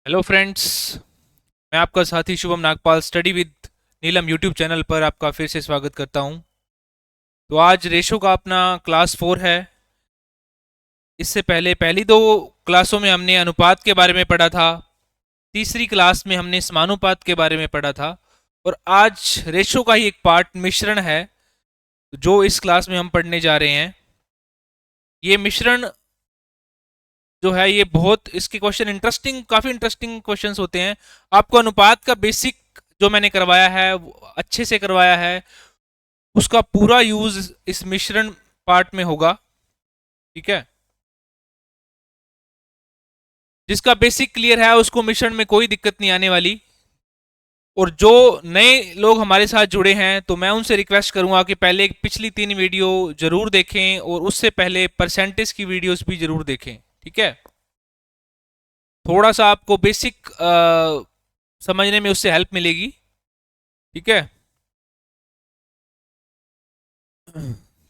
Hello friends. मैं आपका साथी Shubham Nagpal study with Neelam YouTube channel पर आपका फिर से स्वागत करता हूं। तो आज रेशो का अपना क्लास 4 है। इससे पहले पहली दो क्लासों में हमने अनुपात के बारे में पढ़ा था। तीसरी क्लास में हमने समानुपात के बारे में पढ़ा था। और आज रेशो का ही एक पार्ट मिश्रण है जो इस क्लास में हम पढ़ने जा रहे हैं। ये मिश्रण जो है ये बहुत इसके क्वेश्चन काफी इंटरेस्टिंग क्वेश्चंस होते हैं। आपको अनुपात का बेसिक जो मैंने करवाया है वो अच्छे से करवाया है, उसका पूरा यूज इस मिश्रण पार्ट में होगा। ठीक है, जिसका बेसिक क्लियर है उसको मिश्रण में कोई दिक्कत नहीं आने वाली। और जो नए लोग हमारे साथ जुड़े हैं तो मैं उनसे रिक्वेस्ट करूंगा कि पहले पिछली 3 वीडियो जरूर देखें और उससे पहले परसेंटेज की वीडियोस भी जरूर देखें। ठीक है, थोड़ा सा आपको बेसिक समझने में उससे हेल्प मिलेगी। ठीक है,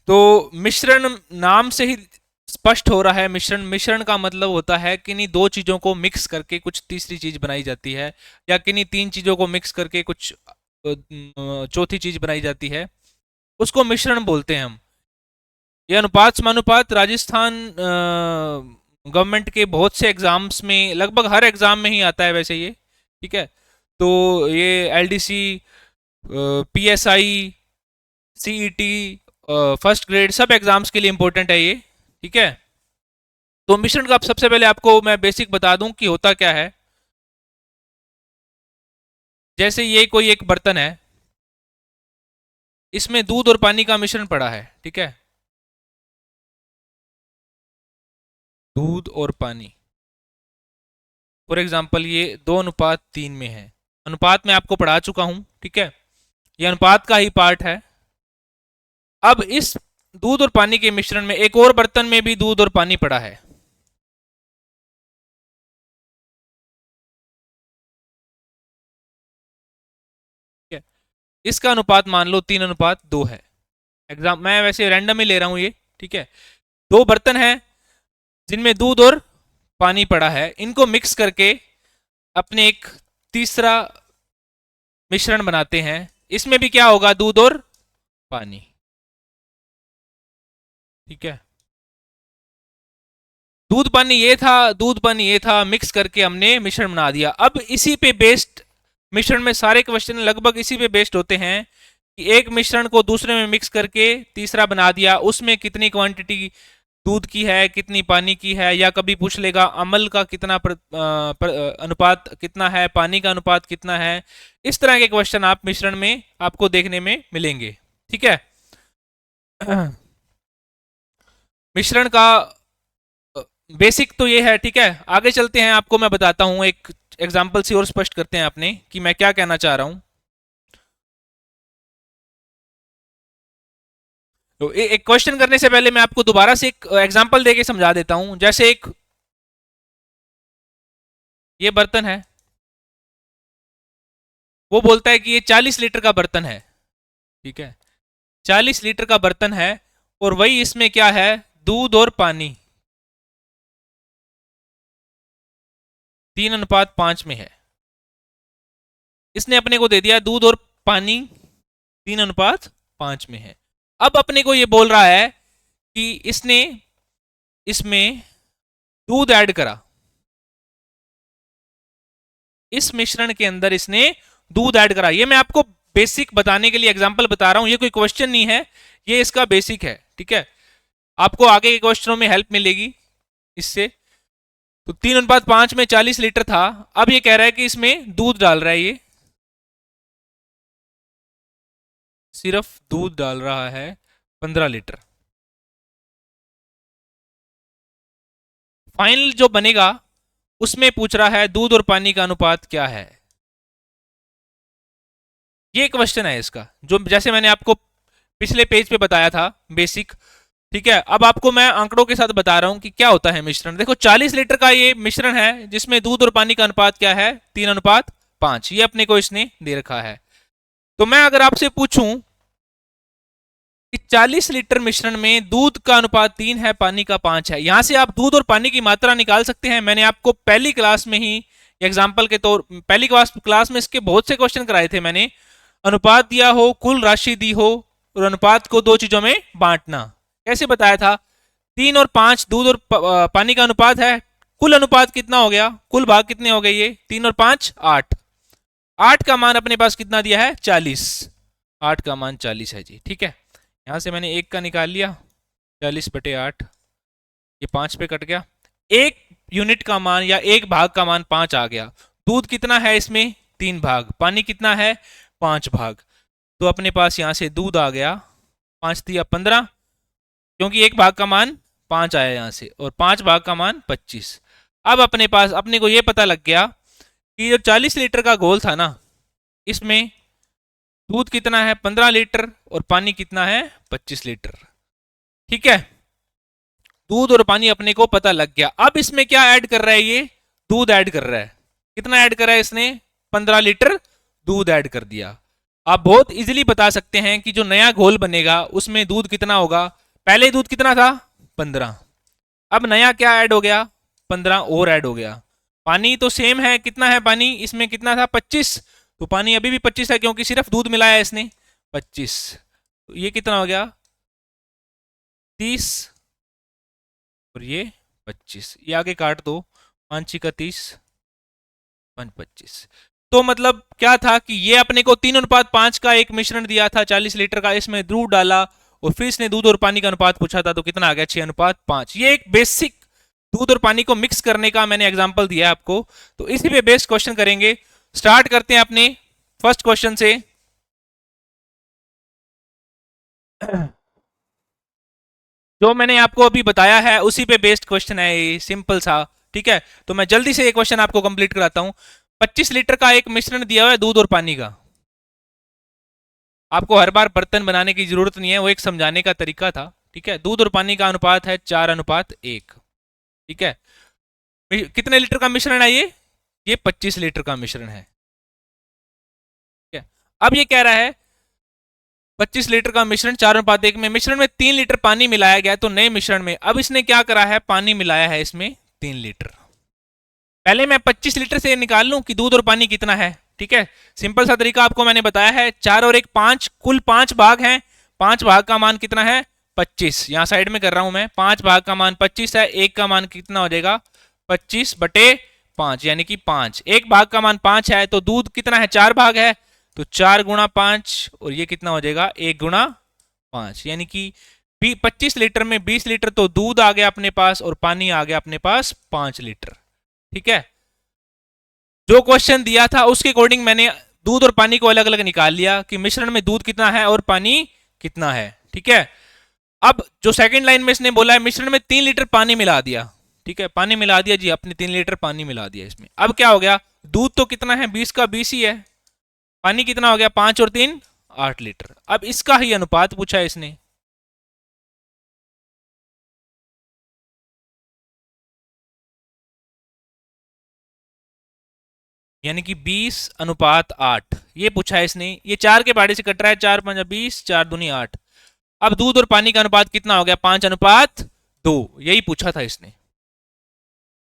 तो मिश्रण नाम से ही स्पष्ट हो रहा है। मिश्रण मिश्रण का मतलब होता है किन्हीं दो चीजों को मिक्स करके कुछ तीसरी चीज बनाई जाती है, या किन्हीं तीन चीजों को मिक्स करके कुछ चौथी चीज बनाई जाती है, उसको मिश्रण बोलते हैं हम। ये अनुपात समानुपात राजस्थान गवर्नमेंट के बहुत से एग्जाम्स में, लगभग हर एग्जाम में ही आता है वैसे ये। ठीक है, तो ये LDC, PSI, CET, first grade सब एग्जाम्स के लिए इंपॉर्टेंट है ये। ठीक है, तो मिश्रण का सबसे पहले आपको मैं बेसिक बता दूं कि होता क्या है। जैसे ये कोई एक बर्तन है, इसमें दूध और पानी का मिश्रण पड़ा है। ठीक है, दूध और पानी, फॉर एग्जाम्पल ये 2:3 में है। अनुपात में आपको पढ़ा चुका हूं। ठीक है, ये अनुपात का ही पार्ट है। अब इस दूध और पानी के मिश्रण में एक और बर्तन में भी दूध और पानी पड़ा है। ठीक है, इसका अनुपात मान लो 3:2 है। एग्जाम मैं वैसे रैंडम ही ले रहा हूं ये। ठीक है, दो बर्तन है जिनमें दूध और पानी पड़ा है, इनको मिक्स करके अपने एक तीसरा मिश्रण बनाते हैं। इसमें भी क्या होगा, दूध और पानी। ठीक है, दूध पानी ये था, मिक्स करके हमने मिश्रण बना दिया। अब इसी पे बेस्ड मिश्रण में सारे क्वेश्चन लगभग इसी पे बेस्ड होते हैं कि एक मिश्रण को दूसरे में मिक्स करके तीसरा बना दिया, उसमें कितनी क्वांटिटी दूध की है, कितनी पानी की है, या कभी पूछ लेगा अम्ल का कितना अनुपात कितना है, पानी का अनुपात कितना है। इस तरह के क्वेश्चन आप मिश्रण में आपको देखने में मिलेंगे। ठीक है, मिश्रण का बेसिक तो ये है। ठीक है, आगे चलते हैं, आपको मैं बताता हूं एक एग्जाम्पल से और स्पष्ट करते हैं अपने कि मैं क्या कहना चाह रहा हूं। तो एक क्वेश्चन करने से पहले मैं आपको दोबारा से एक एग्जाम्पल देके समझा देता हूं। जैसे एक ये बर्तन है, वो बोलता है कि ये 40 लीटर का बर्तन है। ठीक है, 40 लीटर का बर्तन है और वही इसमें क्या है, दूध और पानी 3:5 में है। इसने अपने को दे दिया दूध और पानी 3:5 में है। अब अपने को ये बोल रहा है कि इसने इसमें दूध ऐड करा, इस मिश्रण के अंदर इसने दूध ऐड करा। ये मैं आपको बेसिक बताने के लिए एग्जांपल बता रहा हूं, ये कोई क्वेश्चन नहीं है, ये इसका बेसिक है। ठीक है, आपको आगे के क्वेश्चनों में हेल्प मिलेगी इससे। तो 3:5 में 40 लीटर था, अब ये कह रहा है कि इसमें दूध डाल रहा है, ये सिर्फ दूध डाल रहा है 15 लीटर। फाइनल जो बनेगा उसमें पूछ रहा है दूध और पानी का अनुपात क्या है। ये क्वेश्चन है इसका, जो जैसे मैंने आपको पिछले पेज पे बताया था बेसिक। ठीक है, अब आपको मैं आंकड़ों के साथ बता रहा हूं कि क्या होता है मिश्रण। देखो 40 लीटर का ये मिश्रण है जिसमें दूध और पानी का अनुपात क्या है, 3:5। ये अपने को इसने दे रखा है। तो मैं अगर आपसे पूछूं कि 40 लीटर मिश्रण में दूध का अनुपात 3 है, पानी का 5 है, यहां से आप दूध और पानी की मात्रा निकाल सकते हैं। मैंने आपको पहली क्लास में ही एग्जाम्पल के तौर पहली क्लास में इसके बहुत से क्वेश्चन कराए थे मैंने। अनुपात दिया हो, कुल राशि दी हो और अनुपात को दो चीजों में बांटना। कैसे बताया था? 3 और 5 दूध और पानी का अनुपात है। कुल अनुपात कितना हो गया? कुल भाग कितने हो गए? ये 3 और 5 8। 8 का मान अपने पास कितना दिया है? 40। 8 का मान 40 है जी। ठीक है, यहां से मैंने 1 का निकाल लिया, 40/8, ये 5 पे कट गया। एक यूनिट का मान या एक भाग का मान 5 आ गया। दूध कितना है इसमें? 3 भाग। पानी कितना है? 5 भाग। तो अपने पास यहां से दूध आ गया 5 दिया 15, क्योंकि एक भाग का मान 5 आया यहां से, और 5 भाग का मान 25। अब अपने पास अपने को यह पता लग गया कि जो 40 लीटर का घोल था ना, इसमें दूध कितना है? 15 लीटर और पानी कितना है? 25 लीटर। ठीक है, दूध और पानी अपने को पता लग गया। अब इसमें क्या ऐड कर रहा है? ये दूध ऐड कर रहा है। कितना ऐड कर रहा है इसने? 15 लीटर दूध ऐड कर दिया। आप बहुत इजीली बता सकते हैं कि जो नया घोल बनेगा उसमें दूध कितना होगा। पहले दूध कितना था? 15। अब नया क्या ऐड हो गया? 15 और ऐड हो गया। पानी तो सेम है, कितना है पानी? इसमें कितना था? 25। तो पानी अभी भी 25 है, क्योंकि सिर्फ दूध मिलाया है इसने 25। तो ये कितना हो गया? 30 और ये 25। ये आगे काट दो, 5 का 30, 5 25। तो मतलब क्या था कि ये अपने को 3 अनुपात 5 का एक मिश्रण दिया था 40 लीटर का, इसमें दूध डाला और फिर इसने दूध और पानी का अनुपात पूछा था, तो कितना आ गया? 6 अनुपात 5। ये एक बेसिक दूध और पानी को मिक्स करने का मैंने एग्जांपल दिया है आपको, तो इसी पे बेस्ड क्वेश्चन करेंगे। स्टार्ट करते हैं अपने फर्स्ट क्वेश्चन से। जो मैंने आपको अभी बताया है उसी पे बेस्ड क्वेश्चन है, ये सिंपल सा। ठीक है, तो मैं जल्दी से ये क्वेश्चन आपको कंप्लीट कराता हूं। 25 लीटर का एक मिश्रण दिया हुआ है दूध और पानी का। आपको हर बार बर्तन बनाने की जरूरत नहीं है, वो एक समझाने का तरीका था। ठीक है, दूध और पानी का अनुपात है 4:1। ठीक है, कितने लीटर का मिश्रण है ये 25 लीटर का मिश्रण है। ठीक है, अब ये कह रहा है 25 लीटर का मिश्रण 4:1 में, मिश्रण में 3 लीटर पानी मिलाया गया। तो नए मिश्रण में अब इसने क्या करा है? पानी मिलाया है इसमें 3 लीटर। पहले मैं 25 लीटर से निकाल लूं कि दूध और पानी कितना है। ठीक है, सिंपल सा तरीका आपको मैंने बताया है। 4 और 1 5, कुल 5 भाग हैं। 5 भाग का मान कितना है? 25। यहां साइड में कर रहा हूं मैं। 5 भाग का मान 25 है, एक का मान कितना हो जाएगा? 25/5, यानी कि 5। एक भाग का मान 5 है, तो दूध कितना है? 4 भाग है, तो 4 गुणा 5, और ये कितना हो जाएगा? 1 गुणा 5, यानी कि 25 लीटर में 20 लीटर तो दूध आ गया अपने पास, और पानी आ गया अपने पास 5 लीटर। ठीक है, जो क्वेश्चन दिया था उसके अकॉर्डिंग मैंने दूध और पानी को अलग अलग निकाल लिया कि मिश्रण में दूध कितना है और पानी कितना है। ठीक है, अब जो सेकंड लाइन में इसने बोला है मिश्रण में 3 लीटर पानी मिला दिया। ठीक है, पानी मिला दिया जी, अपने 3 लीटर पानी मिला दिया इसमें। अब क्या हो गया? दूध तो कितना है? 20 का 20 ही है। पानी कितना हो गया? 5 और 3 8 लीटर। अब इसका ही अनुपात पूछा है इसने। यानी कि 20:8 ये पूछा है इसने। ये 4 के पहाड़े से कट रहा है, 4 5 20, 4 दूनी 8। अब दूध और पानी का अनुपात कितना हो गया? 5:2। यही पूछा था इसने।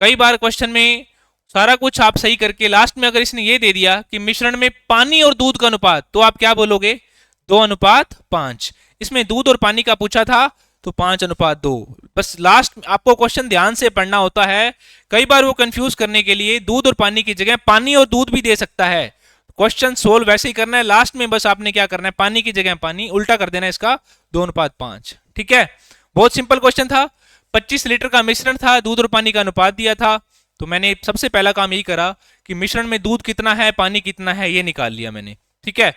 कई बार क्वेश्चन में सारा कुछ आप सही करके लास्ट में अगर इसने ये दे दिया कि मिश्रण में पानी और दूध का अनुपात, तो आप क्या बोलोगे? 2:5। इसमें दूध और पानी का पूछा था, तो 5:2। बस लास्ट आपको क्वेश्चन ध्यान से पढ़ना होता है। कई बार वो कंफ्यूज करने के लिए दूध और पानी की जगह पानी और दूध भी दे सकता है। क्वेश्चन सोल्व वैसे ही करना है, लास्ट में बस आपने क्या करना है? पानी की जगह पानी उल्टा कर देना इसका, 2:5। ठीक है, बहुत सिंपल क्वेश्चन था। 25 लीटर का मिश्रण था, दूध और पानी का अनुपात दिया था, तो मैंने सबसे पहला काम यही करा कि मिश्रण में दूध कितना है पानी कितना है ये निकाल लिया मैंने। ठीक है,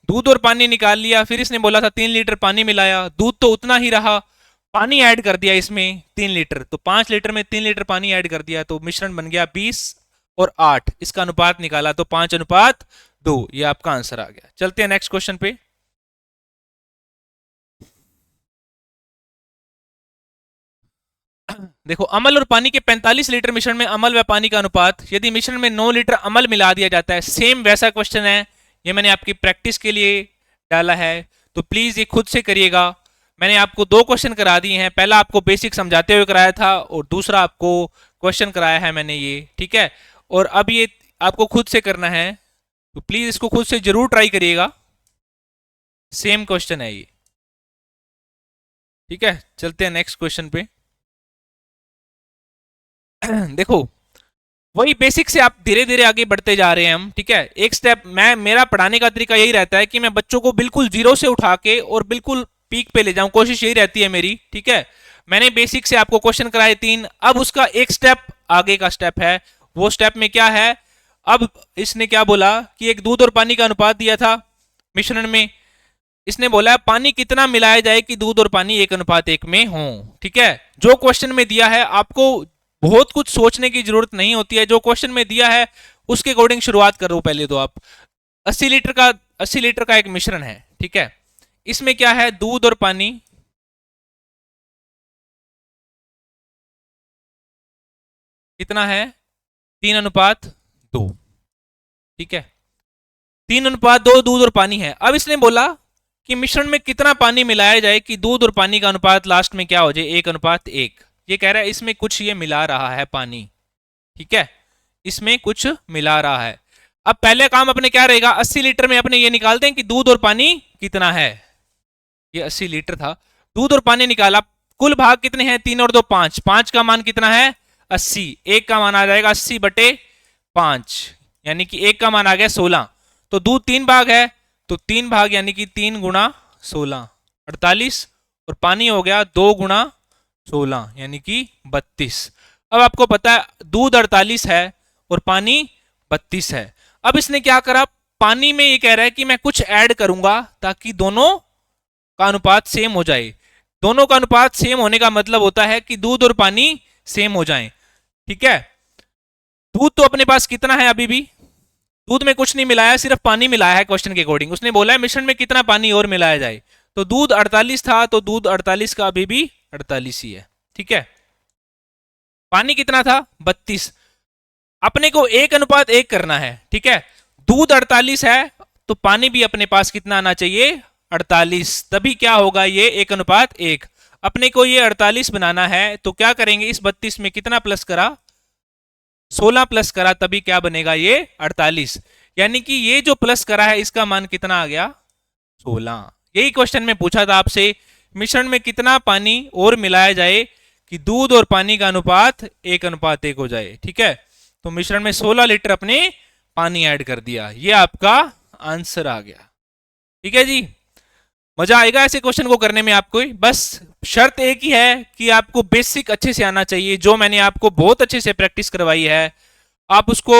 दूध और पानी निकाल लिया। फिर इसने बोला था 3 लीटर पानी मिलाया, दूध तो उतना ही रहा, पानी ऐड कर दिया इसमें 3 लीटर, तो 5 लीटर में 3 लीटर पानी ऐड कर दिया, तो मिश्रण बन गया 20 और 8। इसका अनुपात निकाला तो 5:2। ये आपका आंसर आ गया। चलते हैं नेक्स्ट क्वेश्चन पे। देखो, अमल और पानी के 45 लीटर मिश्रण में अमल व पानी का अनुपात, यदि मिश्रण में 9 लीटर अमल मिला दिया जाता है। सेम वैसा क्वेश्चन है, ये मैंने आपकी प्रैक्टिस के लिए डाला है, तो प्लीज ये खुद से करिएगा। मैंने आपको 2 क्वेश्चन करा दिए हैं, पहला आपको बेसिक समझाते हुए कराया था और दूसरा आपको क्वेश्चन कराया है मैंने ये। ठीक है, और अब ये आपको खुद से करना है, तो प्लीज इसको खुद से जरूर ट्राई करिएगा। सेम क्वेश्चन है ये, ठीक है। चलते हैं नेक्स्ट क्वेश्चन पे। देखो, वही बेसिक से आप धीरे धीरे आगे बढ़ते जा रहे हैं हम, ठीक है। एक स्टेप, मेरा पढ़ाने का तरीका यही रहता है कि मैं बच्चों को बिल्कुल जीरो से उठा के और बिल्कुल पीक पे ले जाऊं, कोशिश यही रहती है मेरी, ठीक है। मैंने बेसिक से आपको क्वेश्चन कराए 3, अब उसका एक स्टेप आगे का स्टेप है। वो स्टेप में क्या है, अब इसने क्या बोला कि एक दूध और पानी का अनुपात दिया था मिश्रण में। इसने बोला है पानी कितना मिलाया जाए कि दूध और पानी 1:1 में हो, ठीक है। जो क्वेश्चन में दिया है आपको बहुत कुछ सोचने की जरूरत नहीं होती है, जो क्वेश्चन में दिया है उसके अकॉर्डिंग शुरुआत करो। पहले तो आप 80 लीटर का एक मिश्रण है, ठीक है। इसमें क्या है, दूध और पानी कितना है, 3:2, ठीक है। 3:2 दूध और पानी है। अब इसने बोला कि मिश्रण में कितना पानी मिलाया जाए कि दूध और पानी का अनुपात लास्ट में क्या हो जाए, 1:1। ये कह रहा है इसमें कुछ ये मिला रहा है पानी, ठीक है, इसमें कुछ मिला रहा है। अब पहले काम अपने क्या रहेगा, 80 लीटर में अपने ये निकालते हैं कि दूध और पानी कितना है। ये 80 लीटर था, दूध और पानी निकाला, कुल भाग कितने हैं, 3 और 2 5, 5 का मान कितना है 80, एक का मान आ जाएगा 80/5, यानी कि एक का मान आ गया 16। तो दूध 3 भाग है, तो 3 भाग यानी कि 3 × 16 48, और पानी हो गया 2 × 16 यानी कि 32। अब आपको पता है दूध 48 है और पानी 32 है। अब इसने क्या करा, पानी में ये कह रहा है कि मैं कुछ ऐड करूंगा ताकि दोनों का अनुपात सेम हो जाए। दोनों का अनुपात सेम होने का मतलब होता है कि दूध और पानी सेम हो जाएं, ठीक है। दूध तो अपने पास कितना है, अभी भी दूध में कुछ नहीं मिलाया, सिर्फ पानी मिलाया है क्वेश्चन के अकॉर्डिंग। उसने बोला है मिश्रण में कितना पानी और मिलाया जाए, तो दूध 48 था, तो दूध 48 का अभी भी 48 ही है, ठीक है। पानी कितना था 32, अपने को 1:1 करना है, ठीक है। दूध 48 है तो पानी भी अपने पास कितना आना चाहिए 48, तभी क्या होगा ये 1:1। अपने को ये 48 बनाना है तो क्या करेंगे, इस 32 में कितना प्लस करा, 16 प्लस करा, तभी क्या बनेगा ये 48। यानी कि ये जो प्लस करा है इसका मान कितना आ गया 16। यही क्वेश्चन में पूछा था आपसे, मिश्रण में कितना पानी और मिलाया जाए कि दूध और पानी का अनुपात 1:1 हो जाए, ठीक है। तो मिश्रण में 16 लीटर अपने पानी ऐड कर दिया, ये आपका आंसर आ गया, ठीक है जी। मजा आएगा ऐसे क्वेश्चन को करने में आपको। बस शर्त एक ही है कि आपको बेसिक अच्छे से आना चाहिए, जो मैंने आपको बहुत अच्छे से प्रैक्टिस करवाई है। आप उसको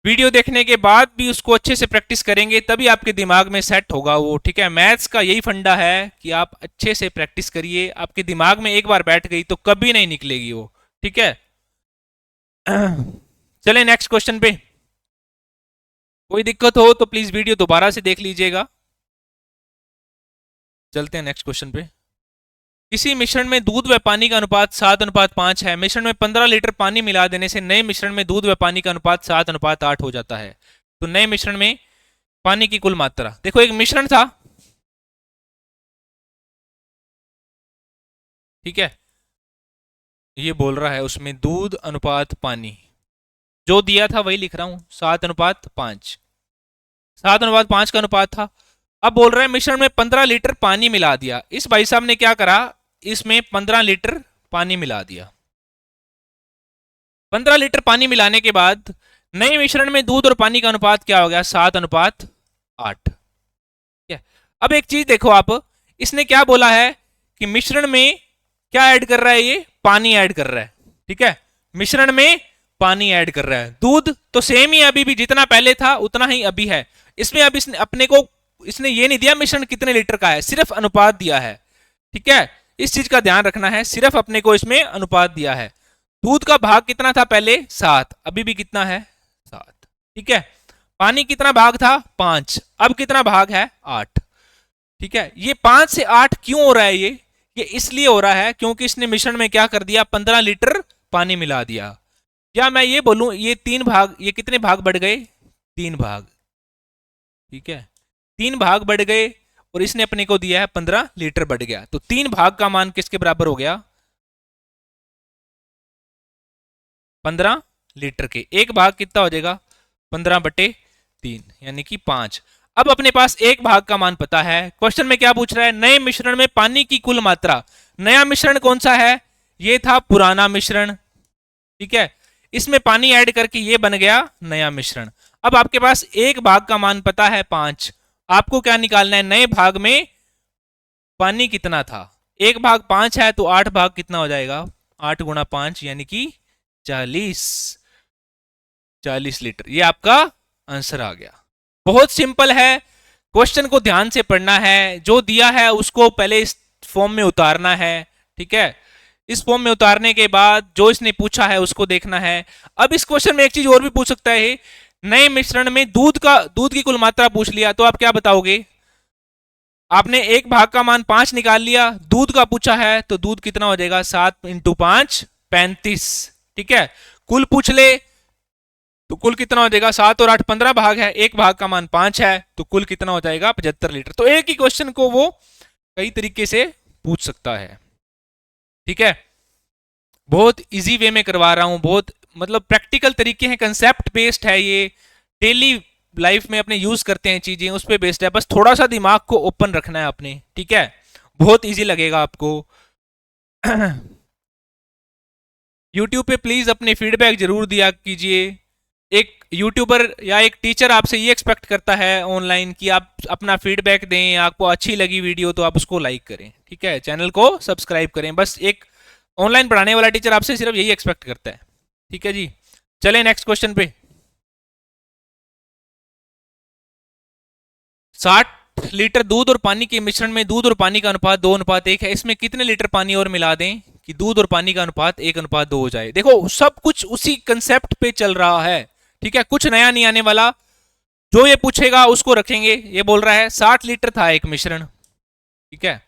वीडियो देखने के बाद भी उसको अच्छे से प्रैक्टिस करेंगे तभी आपके दिमाग में सेट होगा वो, ठीक है। मैथ्स का यही फंडा है कि आप अच्छे से प्रैक्टिस करिए, आपके दिमाग में एक बार बैठ गई तो कभी नहीं निकलेगी वो, ठीक है। चले नेक्स्ट क्वेश्चन पे। कोई दिक्कत हो तो प्लीज वीडियो दोबारा से देख लीजिएगा। चलते हैं नेक्स्ट क्वेश्चन पे। किसी मिश्रण में दूध व पानी का अनुपात 7:5 है। मिश्रण में 15 लीटर पानी मिला देने से नए मिश्रण में दूध व पानी का अनुपात 7:8 हो जाता है। तो नए मिश्रण में पानी की कुल मात्रा, देखो एक मिश्रण था, ठीक है, ये बोल रहा है उसमें दूध अनुपात पानी जो दिया था वही लिख रहा हूं, 7:5, 7:5 का अनुपात था। अब बोल रहे हैं मिश्रण में 15 लीटर पानी मिला दिया। इस भाई साहब ने क्या करा, इसमें 15 लीटर पानी मिला दिया। 15 लीटर पानी मिलाने के बाद नए मिश्रण में दूध और पानी का अनुपात क्या हो गया 7:8, ठीक है। अब एक चीज देखो आप, इसने क्या बोला है कि मिश्रण में क्या ऐड कर रहा है, ये पानी ऐड कर रहा है, ठीक है। मिश्रण में पानी ऐड कर रहा है, दूध तो सेम ही अभी भी जितना पहले था उतना ही अभी है। इसमें अब इसने अपने को इसने ये नहीं दिया मिश्रण कितने लीटर का है, सिर्फ अनुपात दिया है, ठीक है। इस चीज का ध्यान रखना है, सिर्फ अपने को इसमें अनुपात दिया है। दूध का भाग कितना था पहले 7, अभी भी कितना है 7, ठीक है। पानी कितना भाग था 5, अब कितना भाग है 8, ठीक है। ये 5 से 8 क्यों हो रहा है, ये इसलिए हो रहा है क्योंकि इसने मिश्रण में क्या कर दिया 15 लीटर पानी मिला दिया। या मैं ये बोलूं ये 3 भाग, ये कितने भाग बढ़ गए 3 भाग, ठीक है। 3 भाग बढ़ गए और इसने अपने को दिया है 15 लीटर बढ़ गया, तो 3 भाग का मान किसके बराबर हो गया 15 लीटर के। एक भाग कितना हो जाएगा 15/3 यानी कि 5। अब अपने पास एक भाग का मान पता है। क्वेश्चन में क्या पूछ रहा है? नए मिश्रण में पानी की कुल मात्रा। नया मिश्रण कौन सा है? ये था पुराना मिश्रण, ठीक है। इसमें पानी ऐड करके ये बन गया नया मिश्रण। अब आपके पास एक भाग का मान पता है 5। आपको क्या निकालना है? नए भाग में पानी कितना था। एक भाग 5 है तो 8 भाग कितना हो जाएगा? 8 गुणा 5 यानी कि 40 लीटर। ये आपका आंसर आ गया। बहुत सिंपल है। क्वेश्चन को ध्यान से पढ़ना है, जो दिया है उसको पहले इस फॉर्म में उतारना है, ठीक है। इस फॉर्म में उतारने के बाद जो इसने पूछा है उसको देखना है। अब इस क्वेश्चन में एक चीज और भी पूछ सकता है, नए मिश्रण में दूध की कुल मात्रा पूछ लिया तो आप क्या बताओगे? आपने एक भाग का मान 5 निकाल लिया, दूध का पूछा है तो दूध कितना हो जाएगा? 7 × 5 35, ठीक है। कुल पूछ ले तो कुल कितना हो जाएगा? 7 और 8 15 भाग है, एक भाग का मान 5 है तो कुल कितना हो जाएगा? 75 लीटर। तो एक ही क्वेश्चन को वो कई तरीके से पूछ सकता है, ठीक है। बहुत इजी वे में करवा रहा हूं, बहुत मतलब प्रैक्टिकल तरीके हैं, कंसेप्ट बेस्ड है ये, डेली लाइफ में अपने यूज करते हैं चीजें, उस पर बेस्ड है। बस थोड़ा सा दिमाग को ओपन रखना है अपने, ठीक है। बहुत इजी लगेगा आपको। यूट्यूब पे प्लीज अपने फीडबैक जरूर दिया कीजिए। एक यूट्यूबर या एक टीचर आपसे ये एक्सपेक्ट करता है ऑनलाइन कि आप अपना फीडबैक दें। आपको अच्छी लगी वीडियो तो आप उसको लाइक करें, ठीक है, चैनल को सब्सक्राइब करें। बस एक ऑनलाइन पढ़ाने वाला टीचर आपसे सिर्फ यही एक्सपेक्ट करता है, ठीक है जी। चलें नेक्स्ट क्वेश्चन पे। 60 लीटर दूध और पानी के मिश्रण में दूध और पानी का अनुपात 2:1 है। इसमें कितने लीटर पानी और मिला दें कि दूध और पानी का अनुपात 1:2 हो जाए? देखो सब कुछ उसी कंसेप्ट पे चल रहा है, ठीक है, कुछ नया नहीं आने वाला। जो ये पूछेगा उसको रखेंगे। ये बोल रहा है 60 लीटर था एक मिश्रण, ठीक है।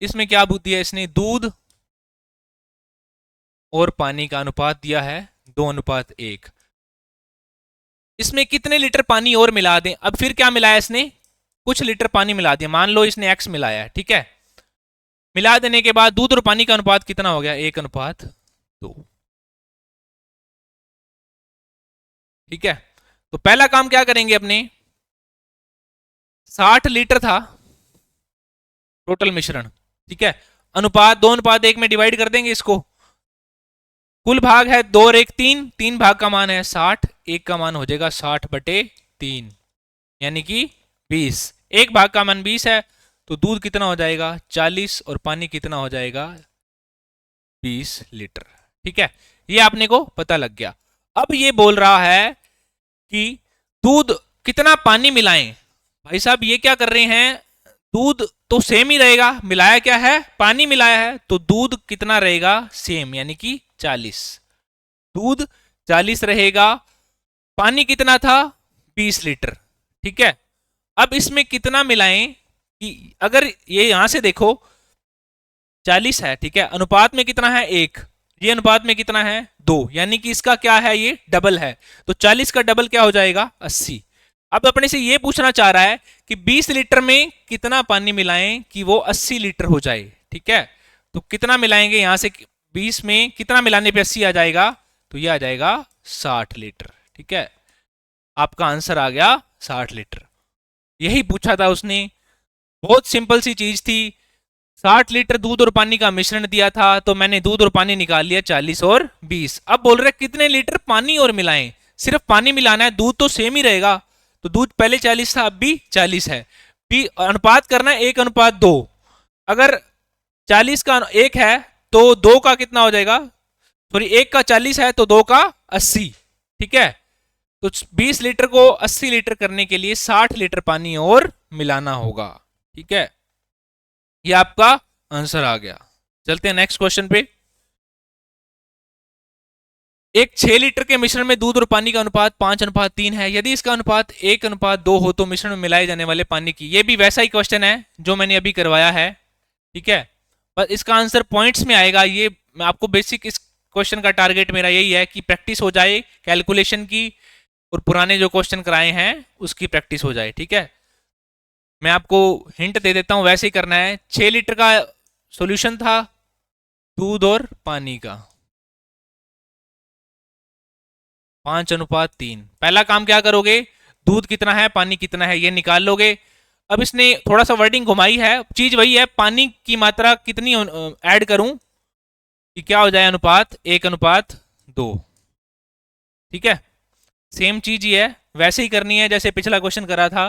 इसमें क्या बुद्धि है? इसने दूध और पानी का अनुपात दिया है 2:1। इसमें कितने लीटर पानी और मिला दें? अब फिर क्या मिलाया इसने? कुछ लीटर पानी मिला दिया। मान लो इसने एक्स मिलाया है, ठीक है। मिला देने के बाद दूध और पानी का अनुपात कितना हो गया? 1:2, ठीक है। तो पहला काम क्या करेंगे अपने? 60 लीटर था टोटल मिश्रण, ठीक है। अनुपात 2:1 में डिवाइड कर देंगे इसको। कुल भाग है 2 और 1 3, 3 भाग का मान है 60, एक का मान हो जाएगा 60/3 यानी कि 20। एक भाग का मान 20 है तो दूध कितना हो जाएगा? 40 और पानी कितना हो जाएगा? 20 लीटर, ठीक है। ये आपने को पता लग गया। अब ये बोल रहा है कि दूध कितना पानी मिलाएं। भाई साहब ये क्या कर रहे हैं? दूध तो सेम ही रहेगा, मिलाया क्या है? पानी मिलाया है, तो दूध कितना रहेगा? सेम यानी कि 40। दूध 40 रहेगा। पानी कितना था? 20 लीटर, ठीक है। अब इसमें कितना मिलाएं कि अगर ये यहां से देखो 40 है, ठीक है, अनुपात में कितना है? 1। ये अनुपात में कितना है? 2, यानी कि इसका क्या है? ये डबल है। तो 40 का डबल क्या हो जाएगा? 80। अब अपने से ये पूछना चाह रहा है कि 20 लीटर में कितना पानी मिलाएं कि वो 80 लीटर हो जाए, ठीक है। तो कितना मिलाएंगे यहां से? 20 में कितना मिलाने पे 80 आ जाएगा? तो ये आ जाएगा 60 लीटर, ठीक है। आपका आंसर आ गया 60 लीटर। यही पूछा था उसने। बहुत सिंपल सी चीज थी। 60 लीटर दूध और पानी का मिश्रण दिया था तो मैंने दूध और पानी निकाल लिया 40 और 20। अब बोल रहे कितने लीटर पानी और मिलाएं। सिर्फ पानी मिलाना है, दूध तो सेम ही रहेगा। तो दूध पहले 40 था, अब भी 40 है। भी अनुपात करना है 1:2। अगर 40 का 1 है तो 2 का कितना हो जाएगा? सॉरी, 1 का 40 है तो 2 का 80, ठीक है। तो 20 लीटर को 80 लीटर करने के लिए 60 लीटर पानी और मिलाना होगा, ठीक है। ये आपका आंसर आ गया। चलते हैं नेक्स्ट क्वेश्चन पे। एक 6 लीटर के मिश्रण में दूध और पानी का अनुपात 5:3 है। यदि इसका अनुपात 1:2 हो तो मिश्रण में मिलाए जाने वाले पानी की। ये भी वैसा ही क्वेश्चन है जो मैंने अभी करवाया है, ठीक है। पर इसका आंसर पॉइंट्स में आएगा। ये मैं आपको बेसिक इस क्वेश्चन का टारगेट मेरा यही है कि प्रैक्टिस हो जाए कैलकुलेशन की, और पुराने जो क्वेश्चन कराए हैं उसकी प्रैक्टिस हो जाए, ठीक है। मैं आपको हिंट दे देता हूं, वैसे ही करना है। 6 लीटर का सॉल्यूशन था दूध और पानी का। 5:3। पहला काम क्या करोगे, दूध कितना है पानी कितना है ये निकाल लोगे। अब इसने थोड़ा सा वर्डिंग घुमाई है, चीज वही है, पानी की मात्रा कितनी ऐड करूं कि क्या हो जाए अनुपात 1:2। ठीक है, सेम चीज ही है, वैसे ही करनी है जैसे पिछला क्वेश्चन करा था,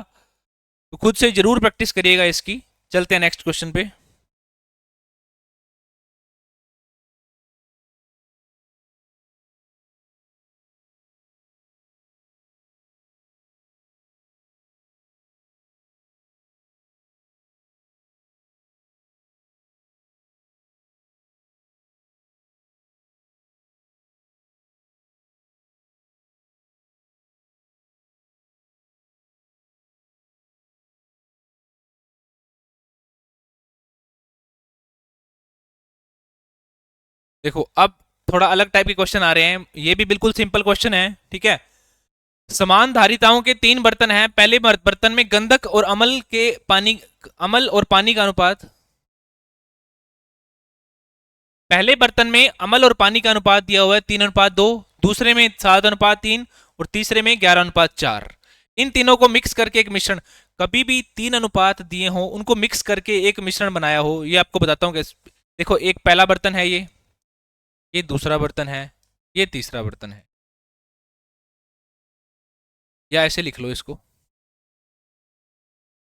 तो खुद से जरूर प्रैक्टिस करिएगा इसकी। चलते हैं नेक्स्ट क्वेश्चन पे। देखो अब थोड़ा अलग टाइप के क्वेश्चन आ रहे हैं, ये भी बिल्कुल सिंपल क्वेश्चन है। ठीक है, समान धारिताओं के 3 बर्तन हैं, पहले बर्तन में गंधक और अमल और पानी का अनुपात, पहले बर्तन में अमल और पानी का अनुपात दिया हुआ है 3:2, दूसरे में 7:3 और तीसरे में 11:4। इन तीनों को मिक्स करके एक मिश्रण, कभी भी 3 अनुपात दिए हो उनको मिक्स करके एक मिश्रण बनाया हो, ये आपको बताता हूँ कैसे। देखो, एक पहला बर्तन है, ये दूसरा बर्तन है, ये तीसरा बर्तन है, या ऐसे लिख लो इसको,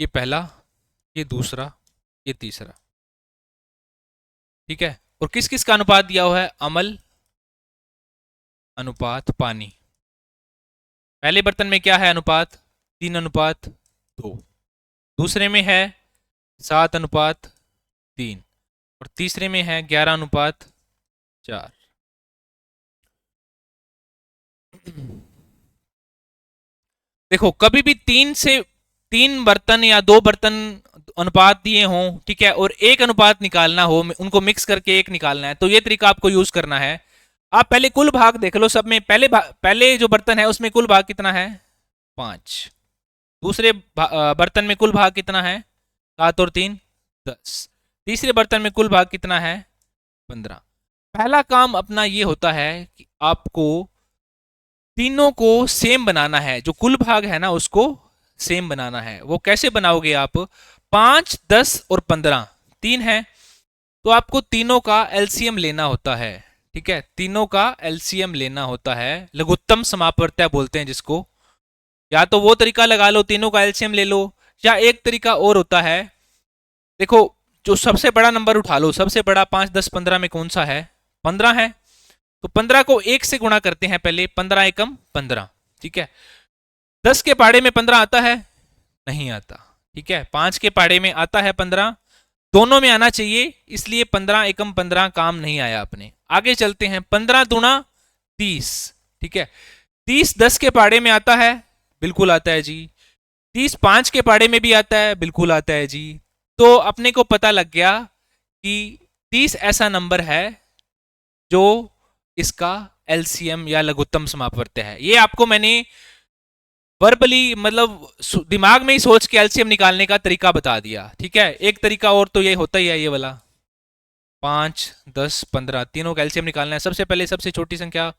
ये पहला, ये दूसरा, ये तीसरा। ठीक है, और किस किस का अनुपात दिया हुआ है, अमल अनुपात पानी। पहले बर्तन में क्या है अनुपात, 3:2, दूसरे में है 7:3 और तीसरे में है 11:4। देखो, कभी भी 3 बर्तन या 2 बर्तन अनुपात दिए हों, ठीक है, और एक अनुपात निकालना हो, उनको मिक्स करके एक निकालना है, तो ये तरीका आपको यूज करना है। आप पहले कुल भाग देख लो, सब में पहले जो बर्तन है उसमें कुल भाग कितना है, 5। दूसरे बर्तन में कुल भाग कितना है, 7 और 3 10। तीसरे बर्तन में कुल भाग कितना है, 15। पहला काम अपना ये होता है कि आपको तीनों को सेम बनाना है, जो कुल भाग है ना उसको सेम बनाना है। वो कैसे बनाओगे आप, 5, 10 और 15 तीन है, तो आपको तीनों का एलसीएम लेना होता है। ठीक है, तीनों का एलसीएम लेना होता है, लघुत्तम समापवर्त्य बोलते हैं जिसको। या तो वो तरीका लगा लो, तीनों का एलसीएम ले लो, या एक तरीका और होता है। देखो, जो सबसे बड़ा नंबर उठा लो, सबसे बड़ा 5, 10, 15 में कौन सा है, 15 है, तो 15 को 1 से गुणा करते हैं पहले, 15 एकम 15। ठीक है, 10 के पाड़े में 15 आता है, नहीं आता। ठीक है, 5 के पाड़े में आता है 15, दोनों में आना चाहिए, इसलिए 15 एकम 15 काम नहीं आया अपने। आगे चलते हैं, 15 दूना 30। ठीक है, 30 10 के पाड़े में आता है, बिल्कुल आता है जी। 30 5 के पाड़े में भी आता है, बिल्कुल आता है जी। तो अपने को पता लग गया कि 30 ऐसा नंबर है जो इसका एलसीएम या लघुत्तम समापवर्त्य है। ये आपको मैंने वर्बली, मतलब दिमाग में ही सोच के एलसीएम निकालने का तरीका बता दिया। ठीक है, एक तरीका और तो ये होता ही है, ये वाला 5, 10, 15 तीनों का एलसीएम निकालना है। सबसे पहले सबसे छोटी संख्या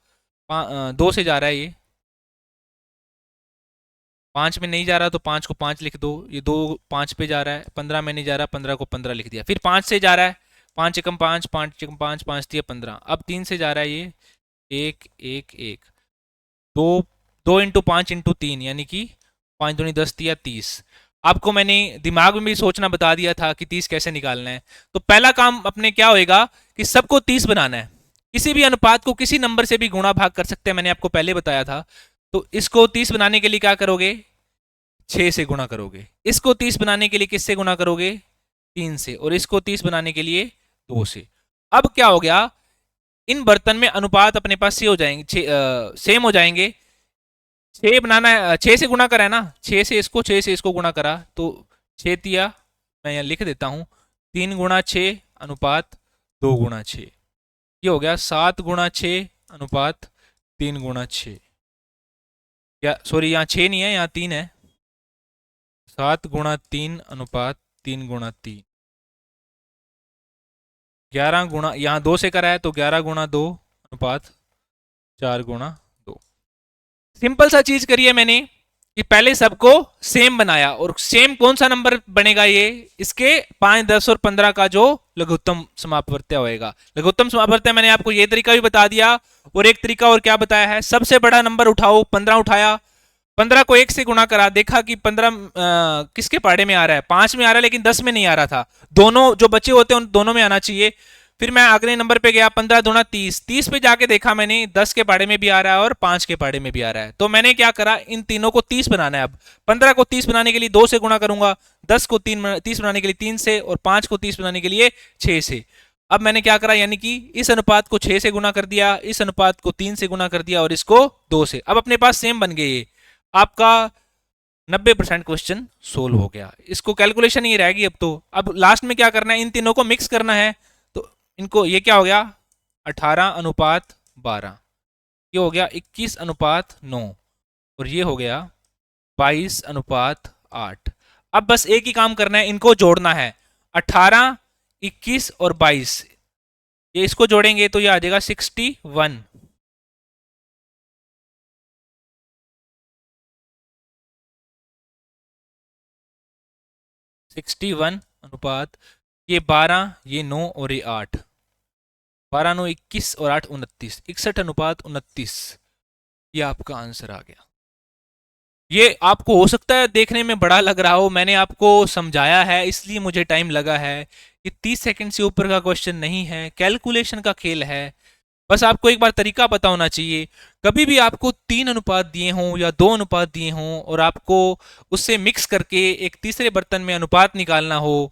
2 से जा रहा है, ये 5 में नहीं जा रहा तो 5 को 5 लिख दो, ये 2 5 पे जा रहा है, 15 में नहीं जा रहा, 15 को 15 लिख दिया। फिर 5 से जा रहा है, 5 एकम 5, 5 एकम 5, 5 दिया 15। अब 3 से जा रहा है, ये 1 1 1, 2 2 इंटू 5 इंटू 3 यानी कि 5 दूनी 10 दिया 30। आपको मैंने दिमाग में भी सोचना बता दिया था कि 30 कैसे निकालना है। तो पहला काम अपने क्या होएगा कि सबको 30 बनाना है। किसी भी अनुपात को किसी नंबर से भी गुणा भाग कर सकते हैं, मैंने आपको पहले बताया था। तो इसको 30 बनाने के लिए क्या करोगे, 6 से गुणा करोगे। इसको 30 बनाने के लिए किससे गुणा करोगे, 3 से। और इसको 30 बनाने के लिए 2 से। अब क्या हो गया, इन बर्तन में अनुपात अपने पास से हो जाएंगे, सेम हो जाएंगे। 6 बनाना है, 6 से गुणा करा है ना, 6 से इसको गुणा करा तो 6 तिया, मैं यहाँ लिख देता हूँ, 3 × 6 अनुपात 2 × 6। ये हो गया 7 × 6 अनुपात 3 × 6। या सॉरी, यहाँ 6 नहीं है, यहाँ 3 है। 7 × 3 अनुपात 3 × 3। 11 गुणा, यहाँ 2 से करा है तो 11 × 2 अनुपात 4 × 2। सिंपल सा चीज करी है मैंने कि पहले सबको सेम बनाया, और सेम कौन सा नंबर बनेगा, ये इसके 5, 10 और 15 का जो लघुत्तम समापवर्त्य होएगा। लघुत्तम समापवर्त्य मैंने आपको ये तरीका भी बता दिया, और एक तरीका और क्या बताया है, सबसे बड़ा नंबर उठाओ, 15 उठाया, 15 को 1 से गुणा करा, देखा कि 15 किसके पाड़े में आ रहा है, 5 में आ रहा है, लेकिन 10 में नहीं आ रहा था, दोनों जो बच्चे होते हैं उन दोनों में आना चाहिए। फिर मैं अगले नंबर पे गया, 15 दूना 30, 30 पे जाके देखा मैंने 10 के पाड़े में भी आ रहा है और 5 के पाड़े में भी आ रहा है, तो मैंने क्या करा, इन तीनों को 30 बनाना है। अब 15 को 30 बनाने के लिए 2 से गुणा करूंगा, 10 को 30 बनाने के लिए 3 से, और 5 को 30 बनाने के लिए 6 से। अब मैंने क्या करा, यानी कि इस अनुपात को 6 से गुणा कर दिया, इस अनुपात को 3 से गुणा कर दिया, और इसको 2 से। अब अपने पास सेम बन गए, ये आपका 90% क्वेश्चन सोल्व हो गया। इसको कैलकुलेशन ही रहेगी अब तो। अब लास्ट में क्या करना है, इन तीनों को मिक्स करना है, तो इनको, ये क्या हो गया, 18:12, ये हो गया 21:9, और ये हो गया 22:8। अब बस एक ही काम करना है, इनको जोड़ना है, 18, 21 और 22, ये इसको जोड़ेंगे तो ये आ जाएगा 61। 61 अनुपात, ये 12, ये 9 और ये 8, 12, 9, 21 और 8, 29, 61:29, ये आपका आंसर आ गया। ये आपको हो सकता है देखने में बड़ा लग रहा हो, मैंने आपको समझाया है इसलिए मुझे टाइम लगा है। ये 30 सेकंड से ऊपर का क्वेश्चन नहीं है, कैलकुलेशन का खेल है। बस आपको एक बार तरीका पता होना चाहिए। कभी भी आपको 3 अनुपात दिए हों या 2 अनुपात दिए हों, और आपको उससे मिक्स करके एक तीसरे बर्तन में अनुपात निकालना हो,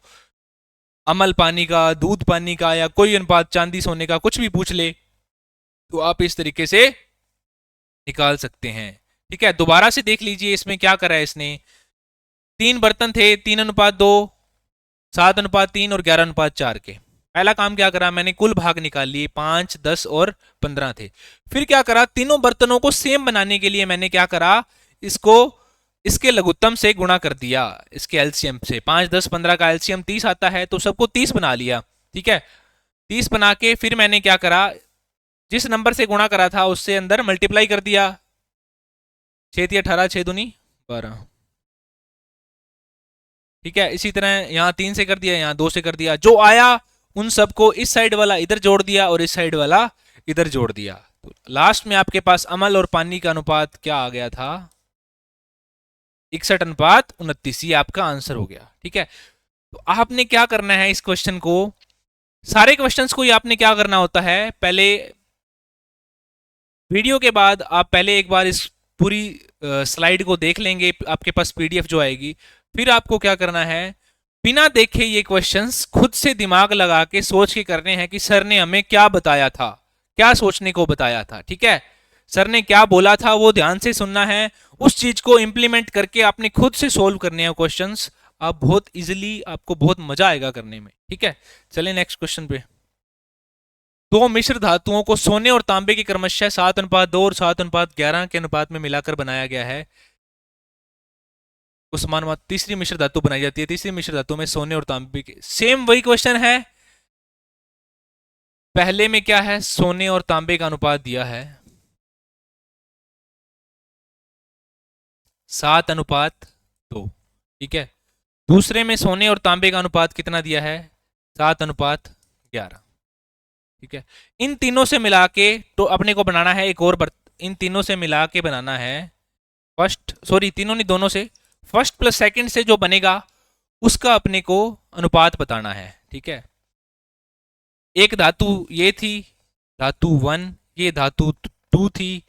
अमल पानी का, दूध पानी का, या कोई अनुपात चांदी सोने का, कुछ भी पूछ ले, तो आप इस तरीके से निकाल सकते हैं। ठीक है, दोबारा से देख लीजिए इसमें क्या करा है इसने। 3 बर्तन थे, 3:2, 7:3 और 11:4 के। पहला काम क्या करा, मैंने कुल भाग निकाल लिए, 5, 10 और 15 थे। फिर क्या करा, तीनों बर्तनों को सेम बनाने के लिए मैंने क्या करा, इसको इसके लघुत्तम से गुणा कर दिया, इसके एलसीएम से। 5, 10, 15 का एलसीएम 30 आता है, तो सबको 30 बना लिया। ठीक है, 30 बना के फिर मैंने क्या करा, जिस नंबर से गुणा करा था उससे अंदर मल्टीप्लाई कर दिया, 6 18, 6 दूनी 12। ठीक है, इसी तरह यहाँ 3 से कर दिया, यहाँ 2 से कर दिया, जो आया उन सबको इस साइड वाला इधर जोड़ दिया और इस साइड वाला इधर जोड़ दिया। तो लास्ट में आपके पास अमल और पानी का अनुपात क्या आ गया था, 61:29, ये आपका आंसर हो गया। ठीक है, तो आपने क्या करना है, इस क्वेश्चन को, सारे क्वेश्चंस को ही आपने क्या करना होता है, पहले वीडियो के बाद आप पहले एक बार इस पूरी स्लाइड को देख लेंगे, आपके पास पीडीएफ जो आएगी, फिर आपको क्या करना है, बिना देखे ये क्वेश्चंस खुद से दिमाग लगा के सोच के करने हैं कि सर ने हमें क्या बताया था, क्या सोचने को बताया था। ठीक है, सर ने क्या बोला था वो ध्यान से सुनना है, उस चीज को इंप्लीमेंट करके आपने खुद से सोल्व करने हैं क्वेश्चंस। आप बहुत इजीली, आपको बहुत मजा आएगा करने में। ठीक है, चलिए नेक्स्ट क्वेश्चन पे। दो मिश्र धातुओं को सोने और तांबे की क्रमशः 7:2 और 7:11 के अनुपात में मिलाकर बनाया गया है। उस मान तीसरी मिश्र धातु बनाई जाती है, तीसरी मिश्र धातु में सोने और तांबे के, सेम वही क्वेश्चन है। पहले में क्या है, सोने और तांबे का अनुपात दिया है 7:2। ठीक है, दूसरे में सोने और तांबे का अनुपात कितना दिया है, 7:11। ठीक है, इन तीनों से मिला के तो अपने को बनाना है एक और इन तीनों से मिला के बनाना है फर्स्ट, सॉरी तीनों नहीं, दोनों से, फर्स्ट प्लस सेकंड से जो बनेगा उसका अपने को अनुपात बताना है। ठीक है, एक धातु ये थी, धातु 1, ये धातु 2 थी,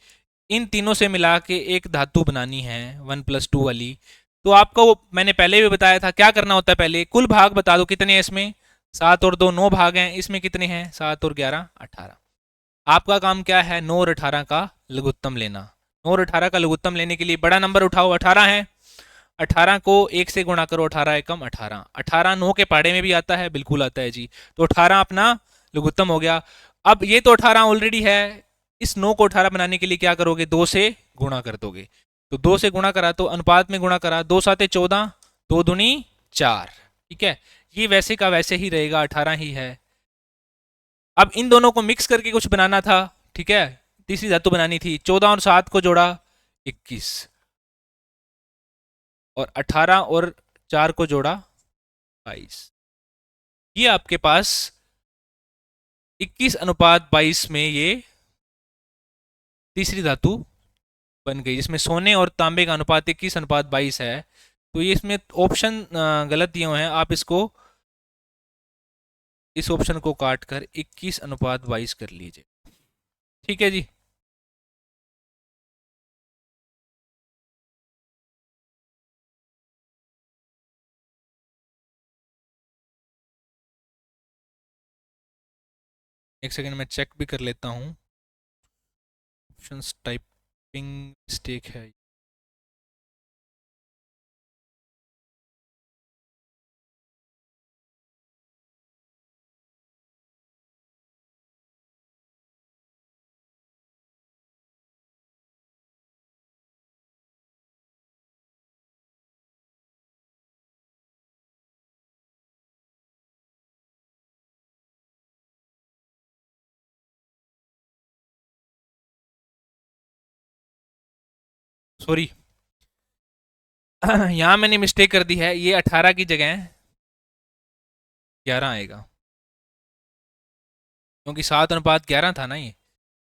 इन तीनों से मिला के एक धातु बनानी है 1+2 वाली। तो आपको मैंने पहले भी बताया था क्या करना होता है, पहले कुल भाग बता दो कितने हैं इसमें, 7 और 2 9 भाग हैं, इसमें कितने हैं, 7 और 11 18। आपका काम क्या है, 9 और 18 का लघुत्तम लेना। 9 और 18 का लघुत्तम लेने के लिए बड़ा नंबर उठाओ, 18 है, 18 को 1 से गुणा करो, 18 एकम 18, 18 9 के पाड़े में भी आता है, बिल्कुल आता है जी, तो 18 अपना लघुत्तम हो गया। अब ये तो 18 ऑलरेडी है, इस 9 को 18 बनाने के लिए क्या करोगे, 2 से गुणा कर दोगे, तो 2 से गुणा करा तो अनुपात में गुणा करा, 2 7 14, 2 दूनी 4। ठीक है, ये वैसे का वैसे ही रहेगा, 18 ही है। अब इन दोनों को मिक्स करके कुछ बनाना था। ठीक है, तीसरी धातु बनानी थी, 14 और 7 को जोड़ा, 21 और 18 और 4 को जोड़ा 22। ये आपके पास 21:22 में ये तीसरी धातु बन गई, जिसमें सोने और तांबे का अनुपात 21:22 है। तो ये इसमें ऑप्शन गलत दिए हुए हैं, आप इसको इस ऑप्शन को काट कर 21:22 कर लीजिए। ठीक है जी। एक सेकंड में चेक भी कर लेता हूँ, ऑप्शंस टाइपिंग मिस्टेक है। सॉरी, यहाँ मैंने मिस्टेक कर दी है, ये 18 की जगह 11 आएगा, क्योंकि 7:11 था ना ये।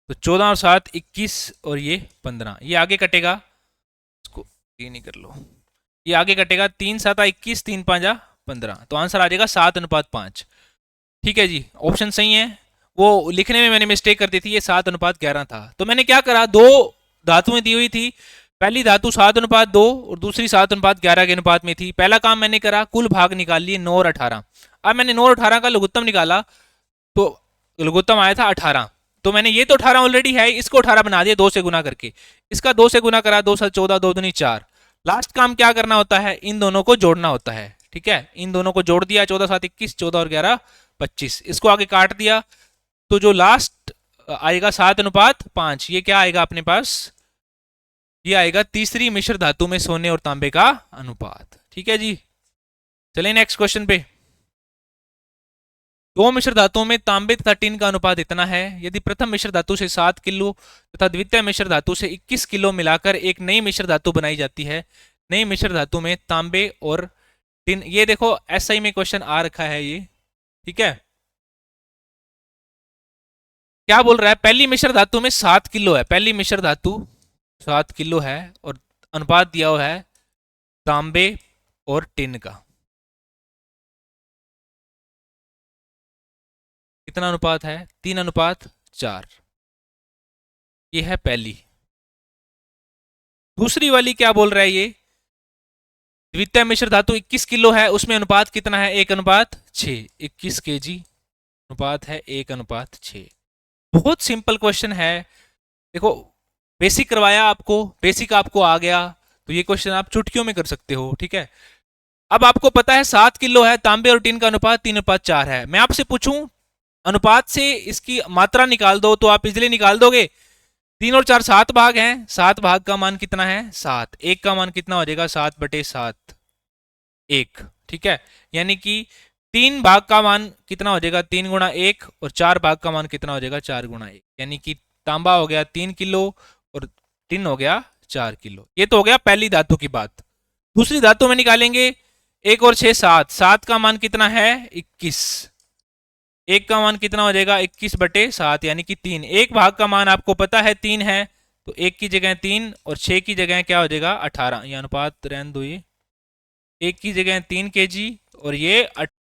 तो 14 और 7 21 और ये 15, ये आगे कटेगा, इसको ये नहीं कर लो, ये आगे कटेगा। 3 7 21, 3 5 15, तो आंसर आ जाएगा 7:5। ठीक है जी, ऑप्शन सही है। वो लिखने में मैंने मिस्टेक कर दी थी, ये 7:11 था। तो मैंने क्या करा, दो धातुएं दी हुई थी, पहली धातु 7:2 और दूसरी 7:11 के अनुपात में थी। पहला काम मैंने करा, कुल भाग निकाल लिए 9 और 18। अब मैंने 9 और 18 का लघुत्तम निकाला, तो लघुत्तम आया था 18। तो मैंने ये तो 18 ऑलरेडी है, इसको 18 बना दिया 2 से गुना करके, इसका 2 से गुना करा, 2 7 14, 2 दूनी 4। लास्ट काम क्या करना होता है, इन दोनों को जोड़ना होता है। ठीक है, इन दोनों को जोड़ दिया, 14 7 21, 14 और 11 25, इसको आगे काट दिया, तो जो लास्ट आएगा 7:5, ये क्या आएगा अपने पास, ये आएगा तीसरी मिश्र धातु में सोने और तांबे का अनुपात। ठीक है जी, चलिए नेक्स्ट क्वेश्चन पे। दो मिश्र धातुओं में तांबे तथा टिन का अनुपात इतना है, यदि प्रथम मिश्र धातु से 7 किलो तथा द्वितीय मिश्र धातु से 21 किलो मिलाकर एक नई मिश्र धातु बनाई जाती है। नई मिश्र धातु में तांबे और टिन, ये देखो एसआई में क्वेश्चन आ रखा है ये। ठीक है, क्या बोल रहा है, पहली मिश्र धातु में 7 किलो है, पहली मिश्र धातु 7 किलो है और अनुपात दिया हुआ है तांबे और टिन का। कितना अनुपात है, 3:4। ये है पहली। दूसरी वाली क्या बोल रहा है, ये द्वितीय मिश्र धातु 21 किलो है, उसमें अनुपात कितना है, 1:6। 21 kg अनुपात है 1:6। बहुत सिंपल क्वेश्चन है। देखो, बेसिक करवाया आपको, बेसिक आपको आ गया, तो ये क्वेश्चन आप चुटकियों में कर सकते हो। ठीक है, अब आपको पता है 7 किलो है, तांबे और टिन का अनुपात 3:4 है। मैं आपसे पूछूं अनुपात से इसकी मात्रा निकाल दो, तो आप इजिली निकाल दोगे। 3 और 4 7 भाग हैं, 7 भाग का मान कितना है 7, 1 का मान कितना हो जाएगा 7/7, 1। ठीक है, यानी कि 3 भाग का मान कितना हो जाएगा 3 गुणा 1, और 4 भाग का मान कितना हो जाएगा 4 गुणा 1, यानी कि तांबा हो गया 3 किलो और टिन हो गया 4 किलो। ये तो हो गया पहली धातु की बात। दूसरी धातु में निकालेंगे, 1 और 6 7, 7 का मान कितना है 21, 1 का मान कितना हो जाएगा 21/7, यानी कि 3। एक भाग का मान आपको पता है 3 है, तो 1 की जगह 3 और 6 की जगह क्या हो जाएगा 18। ये अनुपात रहने दो, ये 1 की जगह 3 kg और ये